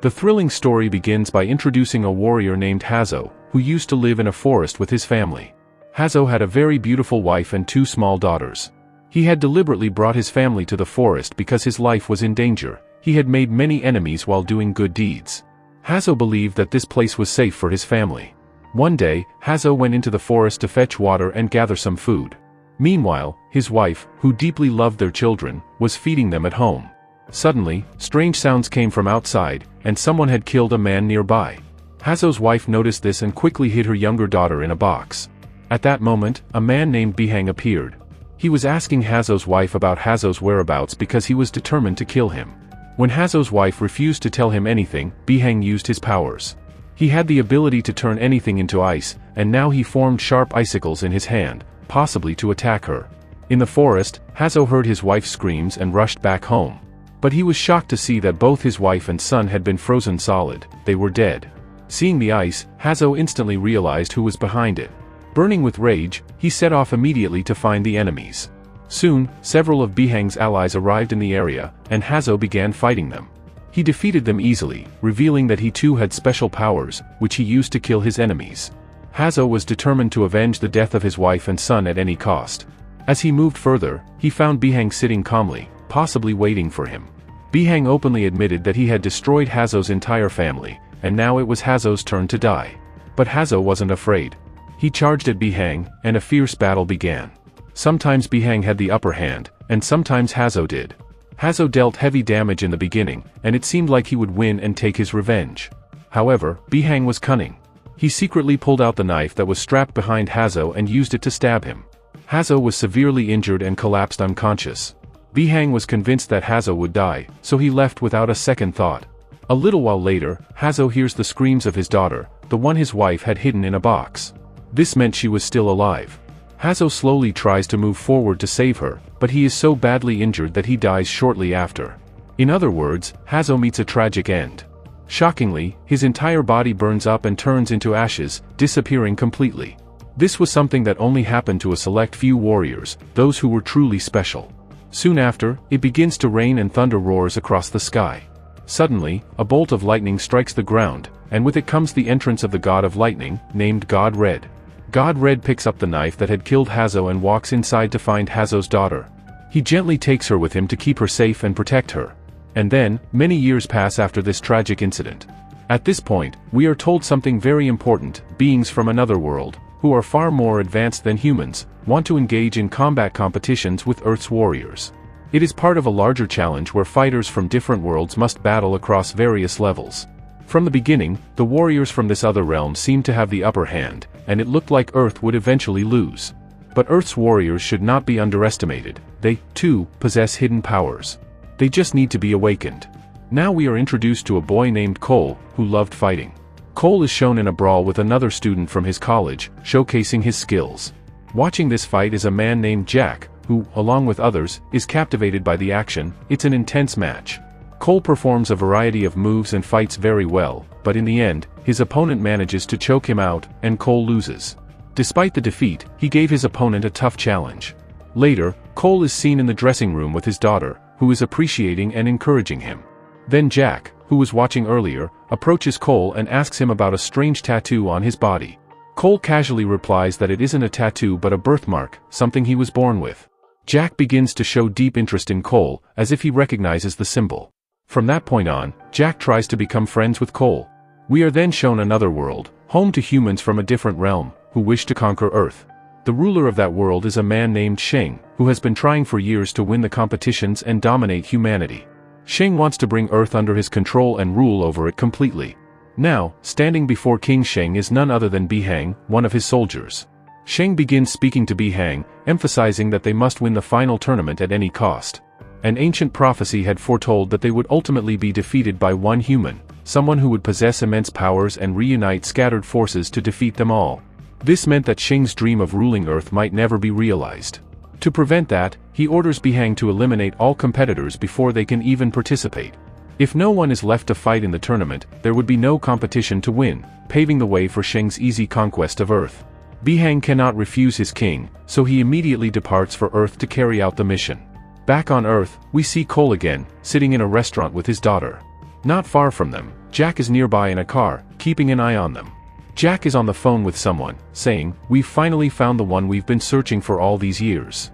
The thrilling story begins by introducing a warrior named Hazo, who used to live in a forest with his family. Hazo had a very beautiful wife and 2 small daughters. He had deliberately brought his family to the forest because his life was in danger. He had made many enemies while doing good deeds. Hazo believed that this place was safe for his family. One day, Hazo went into the forest to fetch water and gather some food. Meanwhile, his wife, who deeply loved their children, was feeding them at home. Suddenly, strange sounds came from outside, and someone had killed a man nearby. Hazo's wife noticed this and quickly hid her younger daughter in a box. At that moment, a man named Bihang appeared. He was asking Hazo's wife about Hazo's whereabouts because he was determined to kill him. When Hazo's wife refused to tell him anything, Bihang used his powers. He had the ability to turn anything into ice, and now he formed sharp icicles in his hand, possibly to attack her. In the forest, Hazo heard his wife's screams and rushed back home. But he was shocked to see that both his wife and son had been frozen solid. They were dead. Seeing the ice, Hazo instantly realized who was behind it. Burning with rage, he set off immediately to find the enemies. Soon, several of Bihang's allies arrived in the area, and Hazo began fighting them. He defeated them easily, revealing that he too had special powers, which he used to kill his enemies. Hazo was determined to avenge the death of his wife and son at any cost. As he moved further, he found Bihang sitting calmly, possibly waiting for him. Bihang openly admitted that he had destroyed Hazo's entire family, and now it was Hazo's turn to die. But Hazo wasn't afraid. He charged at Bihang, and a fierce battle began. Sometimes Bihang had the upper hand, and sometimes Hazo did. Hazo dealt heavy damage in the beginning, and it seemed like he would win and take his revenge. However, Bihang was cunning. He secretly pulled out the knife that was strapped behind Hazo and used it to stab him. Hazo was severely injured and collapsed unconscious. Bihang was convinced that Hazo would die, so he left without a second thought. A little while later, Hazo hears the screams of his daughter, the one his wife had hidden in a box. This meant she was still alive. Hazo slowly tries to move forward to save her, but he is so badly injured that he dies shortly after. In other words, Hazo meets a tragic end. Shockingly, his entire body burns up and turns into ashes, disappearing completely. This was something that only happened to a select few warriors, those who were truly special. Soon after, it begins to rain and thunder roars across the sky. Suddenly, a bolt of lightning strikes the ground, and with it comes the entrance of the god of lightning, named God Red. God Red picks up the knife that had killed Hazo and walks inside to find Hazo's daughter. He gently takes her with him to keep her safe and protect her. And then, many years pass after this tragic incident. At this point, we are told something very important: beings from another world, who are far more advanced than humans, want to engage in combat competitions with Earth's warriors. It is part of a larger challenge where fighters from different worlds must battle across various levels. From the beginning, the warriors from this other realm seemed to have the upper hand, and it looked like Earth would eventually lose. But Earth's warriors should not be underestimated. They, too, possess hidden powers. They just need to be awakened. Now we are introduced to a boy named Cole, who loved fighting. Cole is shown in a brawl with another student from his college, showcasing his skills. Watching this fight is a man named Jack, who, along with others, is captivated by the action. It's an intense match. Cole performs a variety of moves and fights very well, but in the end, his opponent manages to choke him out, and Cole loses. Despite the defeat, he gave his opponent a tough challenge. Later, Cole is seen in the dressing room with his daughter, who is appreciating and encouraging him. Then Jack, who was watching earlier, approaches Cole and asks him about a strange tattoo on his body. Cole casually replies that it isn't a tattoo but a birthmark, something he was born with. Jack begins to show deep interest in Cole, as if he recognizes the symbol. From that point on, Jack tries to become friends with Cole. We are then shown another world, home to humans from a different realm, who wish to conquer Earth. The ruler of that world is a man named Sheng, who has been trying for years to win the competitions and dominate humanity. Sheng wants to bring Earth under his control and rule over it completely. Now, standing before King Sheng is none other than Bihang, one of his soldiers. Sheng begins speaking to Bihang, emphasizing that they must win the final tournament at any cost. An ancient prophecy had foretold that they would ultimately be defeated by one human, someone who would possess immense powers and reunite scattered forces to defeat them all. This meant that Sheng's dream of ruling Earth might never be realized. To prevent that, he orders Bihang to eliminate all competitors before they can even participate. If no one is left to fight in the tournament, there would be no competition to win, paving the way for Sheng's easy conquest of Earth. Bihang cannot refuse his king, so he immediately departs for Earth to carry out the mission. Back on Earth, we see Cole again, sitting in a restaurant with his daughter. Not far from them, Jack is nearby in a car, keeping an eye on them. Jack is on the phone with someone, saying, "We've finally found the one we've been searching for all these years."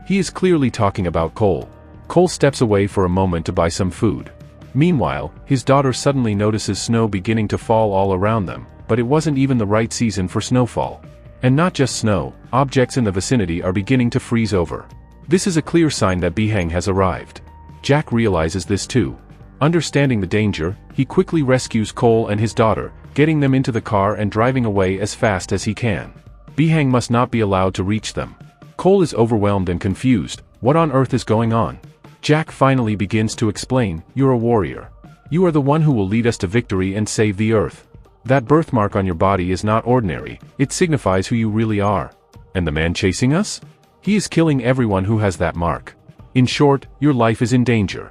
He is clearly talking about Cole. Cole steps away for a moment to buy some food. Meanwhile, his daughter suddenly notices snow beginning to fall all around them, but it wasn't even the right season for snowfall. And not just snow, objects in the vicinity are beginning to freeze over. This is a clear sign that Bihang has arrived. Jack realizes this too. Understanding the danger, he quickly rescues Cole and his daughter, getting them into the car and driving away as fast as he can. Bihang must not be allowed to reach them. Cole is overwhelmed and confused. What on earth is going on? Jack finally begins to explain, "You're a warrior. You are the one who will lead us to victory and save the Earth. That birthmark on your body is not ordinary, it signifies who you really are. And the man chasing us? He is killing everyone who has that mark. In short, your life is in danger."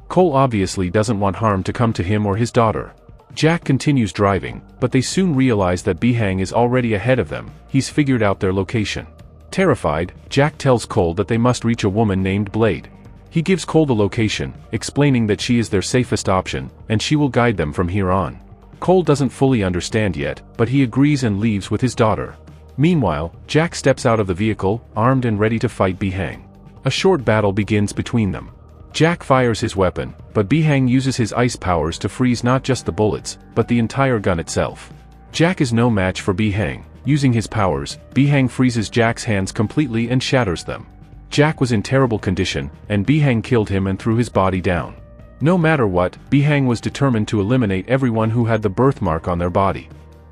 Cole obviously doesn't want harm to come to him or his daughter. Jack continues driving, but they soon realize that Bihang is already ahead of them. He's figured out their location. Terrified, Jack tells Cole that they must reach a woman named Blade. He gives Cole the location, explaining that she is their safest option, and she will guide them from here on. Cole doesn't fully understand yet, but he agrees and leaves with his daughter. Meanwhile, Jack steps out of the vehicle, armed and ready to fight Bihang. A short battle begins between them. Jack fires his weapon, but Bihang uses his ice powers to freeze not just the bullets, but the entire gun itself. Jack is no match for Bihang. Using his powers, Bihang freezes Jack's hands completely and shatters them. Jack was in terrible condition, and Bihang killed him and threw his body down. No matter what, Bihang was determined to eliminate everyone who had the birthmark on their body.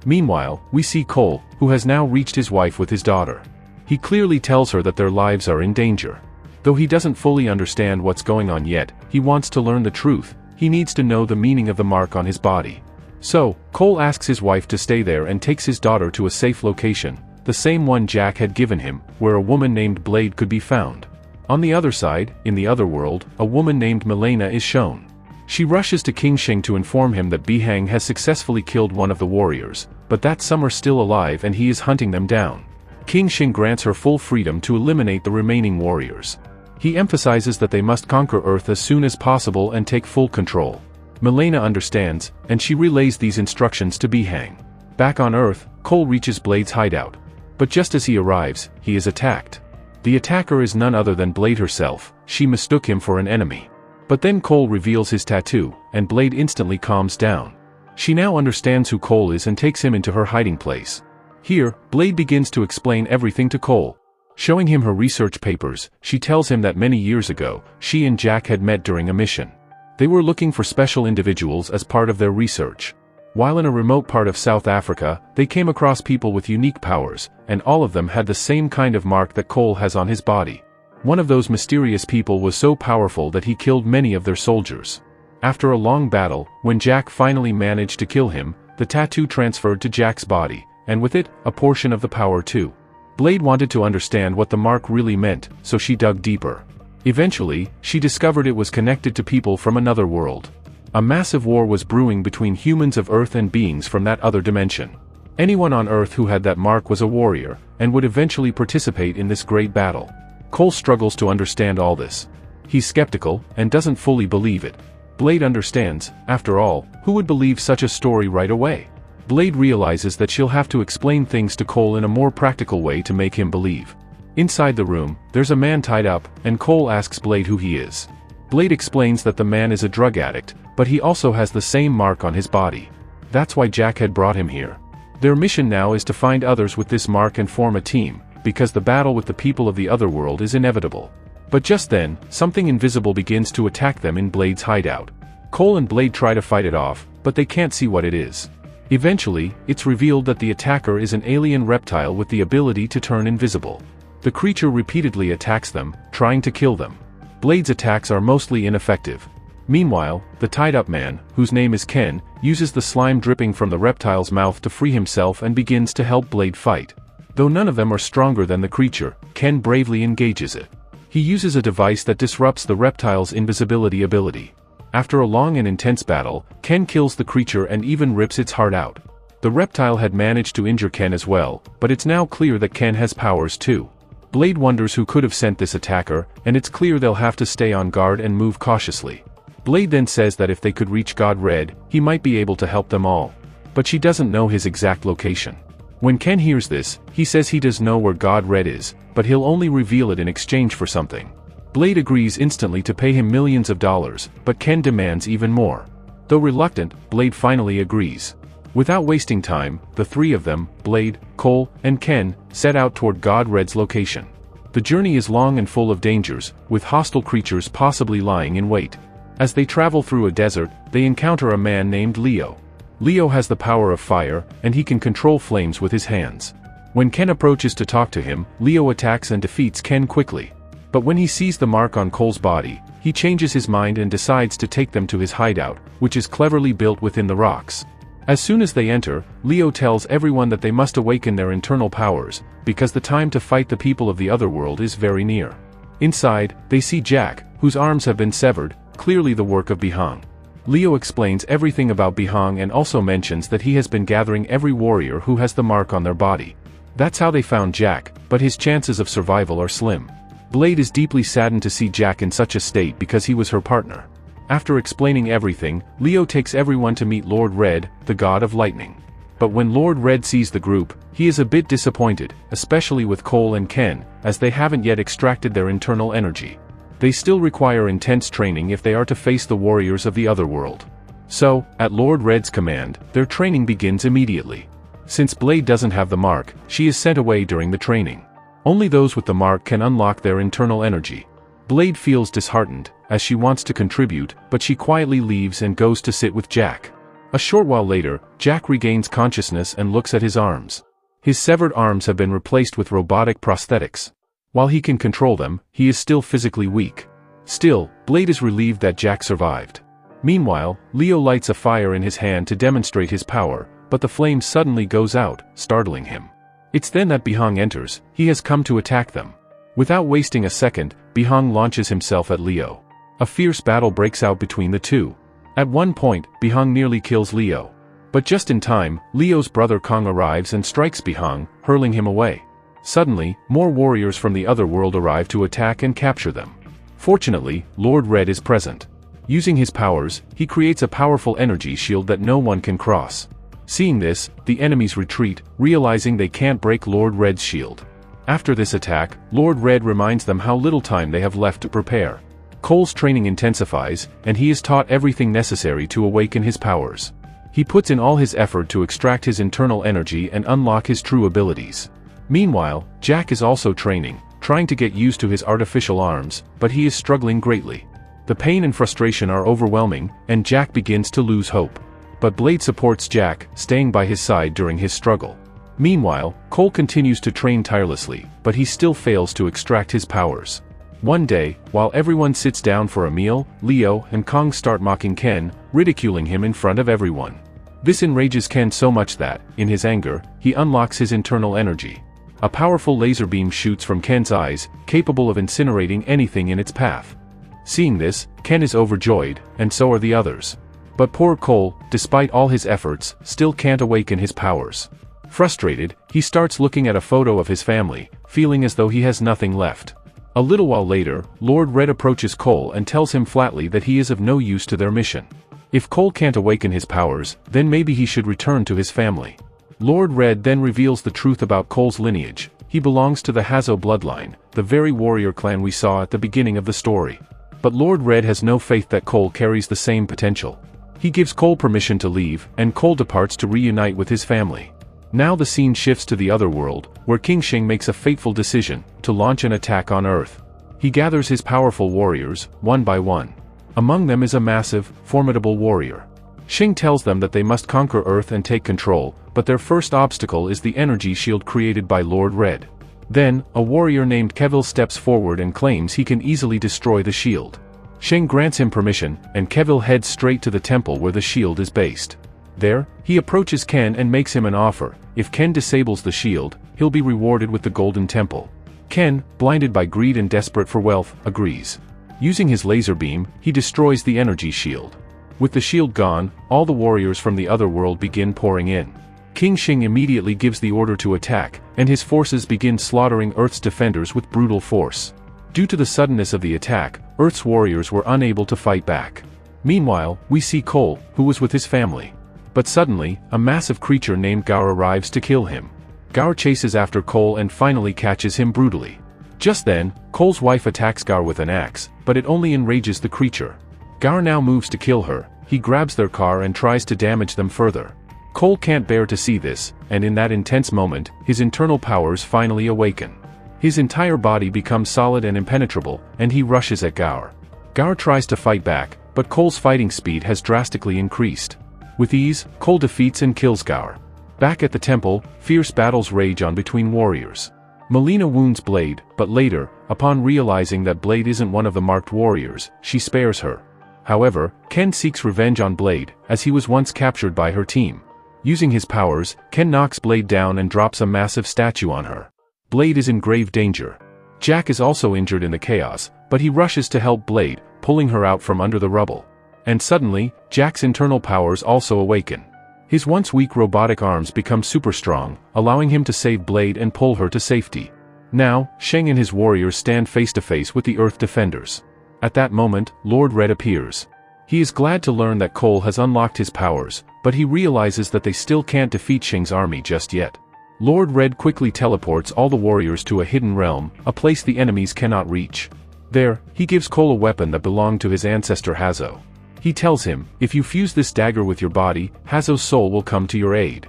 Meanwhile, we see Cole, who has now reached his wife with his daughter. He clearly tells her that their lives are in danger. Though he doesn't fully understand what's going on yet, he wants to learn the truth. He needs to know the meaning of the mark on his body. So, Cole asks his wife to stay there and takes his daughter to a safe location, the same one Jack had given him, where a woman named Blade could be found. On the other side, in the other world, a woman named Milena is shown. She rushes to King Shing to inform him that Bihang has successfully killed one of the warriors, but that some are still alive and he is hunting them down. King Shing grants her full freedom to eliminate the remaining warriors. He emphasizes that they must conquer Earth as soon as possible and take full control. Milena understands, and she relays these instructions to Bihang. Back on Earth, Cole reaches Blade's hideout. But just as he arrives, he is attacked. The attacker is none other than Blade herself. She mistook him for an enemy. But then Cole reveals his tattoo, and Blade instantly calms down. She now understands who Cole is and takes him into her hiding place. Here, Blade begins to explain everything to Cole. Showing him her research papers, she tells him that many years ago, she and Jack had met during a mission. They were looking for special individuals as part of their research. While in a remote part of South Africa, they came across people with unique powers, and all of them had the same kind of mark that Cole has on his body. One of those mysterious people was so powerful that he killed many of their soldiers. After a long battle, when Jack finally managed to kill him, the tattoo transferred to Jack's body, and with it, a portion of the power too. Blade wanted to understand what the mark really meant, so she dug deeper. Eventually, she discovered it was connected to people from another world. A massive war was brewing between humans of Earth and beings from that other dimension. Anyone on Earth who had that mark was a warrior, and would eventually participate in this great battle. Cole struggles to understand all this. He's skeptical, and doesn't fully believe it. Blade understands. After all, who would believe such a story right away? Blade realizes that she'll have to explain things to Cole in a more practical way to make him believe. Inside the room, there's a man tied up, and Cole asks Blade who he is. Blade explains that the man is a drug addict, but he also has the same mark on his body. That's why Jack had brought him here. Their mission now is to find others with this mark and form a team, because the battle with the people of the other world is inevitable. But just then, something invisible begins to attack them in Blade's hideout. Cole and Blade try to fight it off, but they can't see what it is. Eventually, it's revealed that the attacker is an alien reptile with the ability to turn invisible. The creature repeatedly attacks them, trying to kill them. Blade's attacks are mostly ineffective. Meanwhile, the tied-up man, whose name is Ken, uses the slime dripping from the reptile's mouth to free himself and begins to help Blade fight. Though none of them are stronger than the creature, Ken bravely engages it. He uses a device that disrupts the reptile's invisibility ability. After a long and intense battle, Ken kills the creature and even rips its heart out. The reptile had managed to injure Ken as well, but it's now clear that Ken has powers too. Blade wonders who could have sent this attacker, and it's clear they'll have to stay on guard and move cautiously. Blade then says that if they could reach God Red, he might be able to help them all. But she doesn't know his exact location. When Ken hears this, he says he does know where God Red is, but he'll only reveal it in exchange for something. Blade agrees instantly to pay him millions of dollars, but Ken demands even more. Though reluctant, Blade finally agrees. Without wasting time, the three of them, Blade, Cole, and Ken, set out toward God Red's location. The journey is long and full of dangers, with hostile creatures possibly lying in wait. As they travel through a desert, they encounter a man named Leo. Leo has the power of fire, and he can control flames with his hands. When Ken approaches to talk to him, Leo attacks and defeats Ken quickly. But when he sees the mark on Cole's body, he changes his mind and decides to take them to his hideout, which is cleverly built within the rocks. As soon as they enter, Leo tells everyone that they must awaken their internal powers, because the time to fight the people of the Otherworld is very near. Inside, they see Jack, whose arms have been severed, clearly the work of Bihang. Leo explains everything about Bihang and also mentions that he has been gathering every warrior who has the mark on their body. That's how they found Jack, but his chances of survival are slim. Blade is deeply saddened to see Jack in such a state because he was her partner. After explaining everything, Leo takes everyone to meet Lord Red, the god of lightning. But when Lord Red sees the group, he is a bit disappointed, especially with Cole and Ken, as they haven't yet extracted their internal energy. They still require intense training if they are to face the warriors of the Otherworld. So, at Lord Red's command, their training begins immediately. Since Blade doesn't have the mark, she is sent away during the training. Only those with the mark can unlock their internal energy. Blade feels disheartened, as she wants to contribute, but she quietly leaves and goes to sit with Jack. A short while later, Jack regains consciousness and looks at his arms. His severed arms have been replaced with robotic prosthetics. While he can control them, he is still physically weak. Still, Blade is relieved that Jack survived. Meanwhile, Leo lights a fire in his hand to demonstrate his power, but the flame suddenly goes out, startling him. It's then that Bihang enters. He has come to attack them. Without wasting a second, Bihang launches himself at Leo. A fierce battle breaks out between the two. At one point, Bihang nearly kills Leo. But just in time, Leo's brother Kong arrives and strikes Bihang, hurling him away. Suddenly, more warriors from the Otherworld arrive to attack and capture them. Fortunately, Lord Red is present. Using his powers, he creates a powerful energy shield that no one can cross. Seeing this, the enemies retreat, realizing they can't break Lord Red's shield. After this attack, Lord Red reminds them how little time they have left to prepare. Cole's training intensifies, and he is taught everything necessary to awaken his powers. He puts in all his effort to extract his internal energy and unlock his true abilities. Meanwhile, Jack is also training, trying to get used to his artificial arms, but he is struggling greatly. The pain and frustration are overwhelming, and Jack begins to lose hope. But Blade supports Jack, staying by his side during his struggle. Meanwhile, Cole continues to train tirelessly, but he still fails to extract his powers. One day, while everyone sits down for a meal, Leo and Kong start mocking Ken, ridiculing him in front of everyone. This enrages Ken so much that, in his anger, he unlocks his internal energy. A powerful laser beam shoots from Ken's eyes, capable of incinerating anything in its path. Seeing this, Ken is overjoyed, and so are the others. But poor Cole, despite all his efforts, still can't awaken his powers. Frustrated, he starts looking at a photo of his family, feeling as though he has nothing left. A little while later, Lord Red approaches Cole and tells him flatly that he is of no use to their mission. If Cole can't awaken his powers, then maybe he should return to his family. Lord Red then reveals the truth about Cole's lineage. He belongs to the Hazo bloodline, the very warrior clan we saw at the beginning of the story. But Lord Red has no faith that Cole carries the same potential. He gives Cole permission to leave, and Cole departs to reunite with his family. Now the scene shifts to the Otherworld, where King Shing makes a fateful decision, to launch an attack on Earth. He gathers his powerful warriors, one by one. Among them is a massive, formidable warrior. Shing tells them that they must conquer Earth and take control, but their first obstacle is the energy shield created by Lord Red. Then, a warrior named Kevil steps forward and claims he can easily destroy the shield. Shing grants him permission, and Kevil heads straight to the temple where the shield is based. There, he approaches Ken and makes him an offer. If Ken disables the shield, he'll be rewarded with the Golden Temple. Ken, blinded by greed and desperate for wealth, agrees. Using his laser beam, he destroys the energy shield. With the shield gone, all the warriors from the Otherworld begin pouring in. King Shing immediately gives the order to attack, and his forces begin slaughtering Earth's defenders with brutal force. Due to the suddenness of the attack, Earth's warriors were unable to fight back. Meanwhile, we see Cole, who was with his family. But suddenly, a massive creature named Gaur arrives to kill him. Gaur chases after Cole and finally catches him brutally. Just then, Cole's wife attacks Gaur with an axe, but it only enrages the creature. Gaur now moves to kill her. He grabs their car and tries to damage them further. Cole can't bear to see this, and in that intense moment, his internal powers finally awaken. His entire body becomes solid and impenetrable, and he rushes at Gaur. Gaur tries to fight back, but Cole's fighting speed has drastically increased. With ease, Cole defeats and kills Gaur. Back at the temple, fierce battles rage on between warriors. Melina wounds Blade, but later, upon realizing that Blade isn't one of the marked warriors, she spares her. However, Ken seeks revenge on Blade, as he was once captured by her team. Using his powers, Ken knocks Blade down and drops a massive statue on her. Blade is in grave danger. Jack is also injured in the chaos, but he rushes to help Blade, pulling her out from under the rubble. And suddenly, Jack's internal powers also awaken. His once weak robotic arms become super strong, allowing him to save Blade and pull her to safety. Now, Shang and his warriors stand face to face with the Earth Defenders. At that moment, Lord Red appears. He is glad to learn that Cole has unlocked his powers, but he realizes that they still can't defeat Shang's army just yet. Lord Red quickly teleports all the warriors to a hidden realm, a place the enemies cannot reach. There, he gives Cole a weapon that belonged to his ancestor Hazo. He tells him, if you fuse this dagger with your body, Hazo's soul will come to your aid.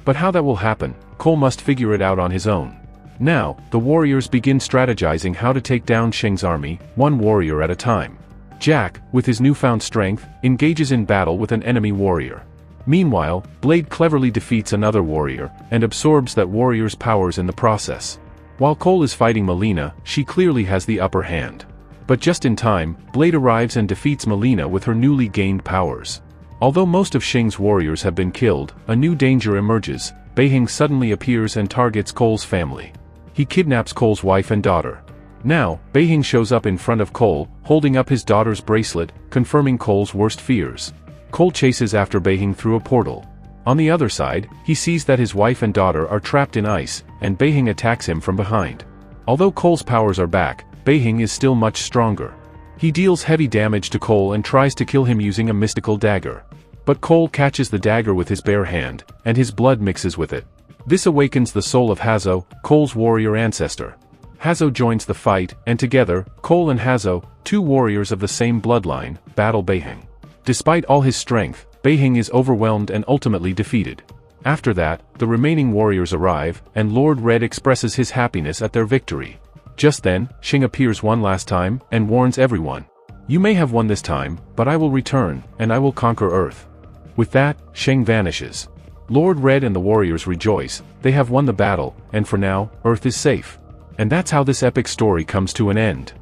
But how that will happen, Cole must figure it out on his own. Now, the warriors begin strategizing how to take down Shang's army, one warrior at a time. Jack, with his newfound strength, engages in battle with an enemy warrior. Meanwhile, Blade cleverly defeats another warrior, and absorbs that warrior's powers in the process. While Cole is fighting Melina, she clearly has the upper hand. But just in time, Blade arrives and defeats Melina with her newly gained powers. Although most of Shang's warriors have been killed, a new danger emerges. Beiheng suddenly appears and targets Cole's family. He kidnaps Cole's wife and daughter. Now, Beiheng shows up in front of Cole, holding up his daughter's bracelet, confirming Cole's worst fears. Cole chases after Beiheng through a portal. On the other side, he sees that his wife and daughter are trapped in ice, and Beiheng attacks him from behind. Although Cole's powers are back, Beiheng is still much stronger. He deals heavy damage to Cole and tries to kill him using a mystical dagger. But Cole catches the dagger with his bare hand, and his blood mixes with it. This awakens the soul of Hazo, Cole's warrior ancestor. Hazo joins the fight, and together, Cole and Hazo, two warriors of the same bloodline, battle Beiheng. Despite all his strength, Beiheng is overwhelmed and ultimately defeated. After that, the remaining warriors arrive, and Lord Red expresses his happiness at their victory. Just then, Shang appears one last time, and warns everyone. You may have won this time, but I will return, and I will conquer Earth. With that, Shang vanishes. Lord Red and the warriors rejoice, they have won the battle, and for now, Earth is safe. And that's how this epic story comes to an end.